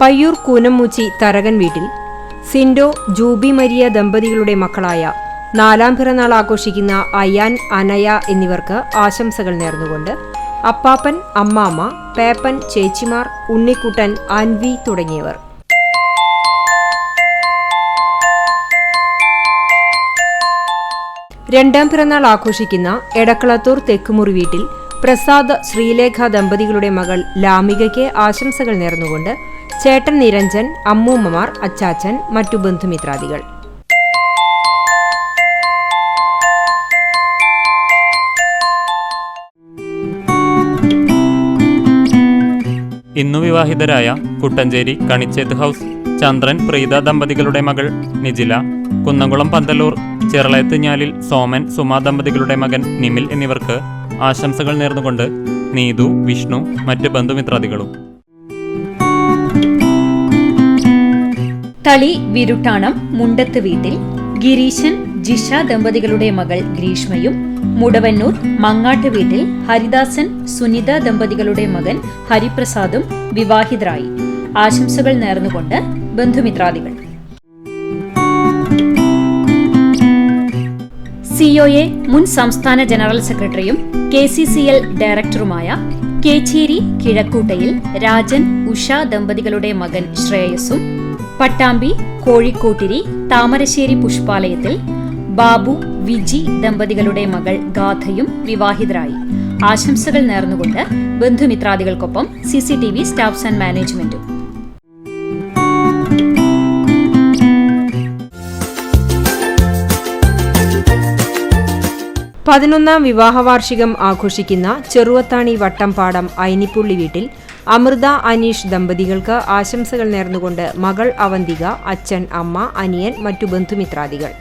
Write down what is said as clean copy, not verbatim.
പയ്യൂർ കൂനമ്മൂച്ചി തരകൻ വീട്ടിൽ സിൻഡോ ജൂബി മരിയ ദമ്പതികളുടെ മക്കളായ 4ാം പിറന്നാൾ ആഘോഷിക്കുന്ന അയാൻ, അനയ എന്നിവർക്ക് ആശംസകൾ നേർന്നുകൊണ്ട് അപ്പാപ്പൻ, അമ്മാമ്മ, പേപ്പൻ, ചേച്ചിമാർ, ഉണ്ണിക്കുട്ടൻ, അൻവി തുടങ്ങിയവർ. രണ്ടാം പിറന്നാൾ ആഘോഷിക്കുന്ന എടക്കളത്തൂർ തെക്കുമുറി വീട്ടിൽ പ്രസാദ്, ശ്രീലേഖ ദമ്പതികളുടെ മകൾ ലാമികയ്ക്ക് ആശംസകൾ നേർന്നുകൊണ്ട് ചേട്ടൻ നിരഞ്ജൻ, അമ്മൂമ്മമാർ, അച്ചാച്ചൻ, മറ്റു ബന്ധുമിത്രാദികൾ. ഇന്നു വിവാഹിതരായ കുട്ടഞ്ചേരി കണിച്ചേത്ത് ഹൗസ് ചന്ദ്രൻ, പ്രീത ദമ്പതികളുടെ മകൾ നിജില, കുന്നംകുളം പന്തലൂർ ചിറളയത്തുഞ്ഞാലിൽ സോമൻ, സുമ ദമ്പതികളുടെ മകൻ നിമിൽ എന്നിവർക്ക് ആശംസകൾ നേർന്നുകൊണ്ട് നീതു, വിഷ്ണു, മറ്റ് ബന്ധുമിത്രാദികളും. തളി വിരുട്ടാണം മുണ്ടത്ത് വീട്ടിൽ ഗിരീശൻ, ജിഷ ദമ്പതികളുടെ മകൾ ഗ്രീഷ്മയും, മുടവന്നൂർ മങ്ങാട്ട് വീട്ടിൽ ഹരിദാസൻ, സുനിത ദമ്പതികളുടെ മകൻ ഹരിപ്രസാദും വിവാഹിതരായി. ആശംസകൾ നേർന്നുകൊണ്ട് ബന്ധുമിത്രാദികൾ. സിഒഎ മുൻ സംസ്ഥാന ജനറൽ സെക്രട്ടറിയും KCCL ഡയറക്ടറുമായ കേച്ചേരി കിഴക്കൂട്ടയിൽ രാജൻ, ഉഷ ദമ്പതികളുടെ മകൻ ശ്രേയസും, പട്ടാമ്പി കോഴിക്കോട്ടിരി താമരശ്ശേരി പുഷ്പാലയത്തിൽ ബാബു, വിജി ദമ്പതികളുടെ മകൾ ഗാഥയും വിവാഹിതരായി. ആശംസകൾ നേർന്നുകൊണ്ട് ബന്ധുമിത്രാദികൾക്കൊപ്പം CCTV സ്റ്റാഫ്സ് ആൻഡ് മാനേജ്മെന്റും. പതിനൊന്നാം വിവാഹവാർഷികം ആഘോഷിക്കുന്ന ചെറുവത്താണി വട്ടംപാടം ഐനിപ്പുള്ളി വീട്ടിൽ അമൃത, അനീഷ് ദമ്പതികൾക്ക് ആശംസകൾ നേർന്നുകൊണ്ട് മകൾ അവന്തിക, അച്ഛൻ, അമ്മ, അനിയൻ, മറ്റു ബന്ധുമിത്രാദികൾ.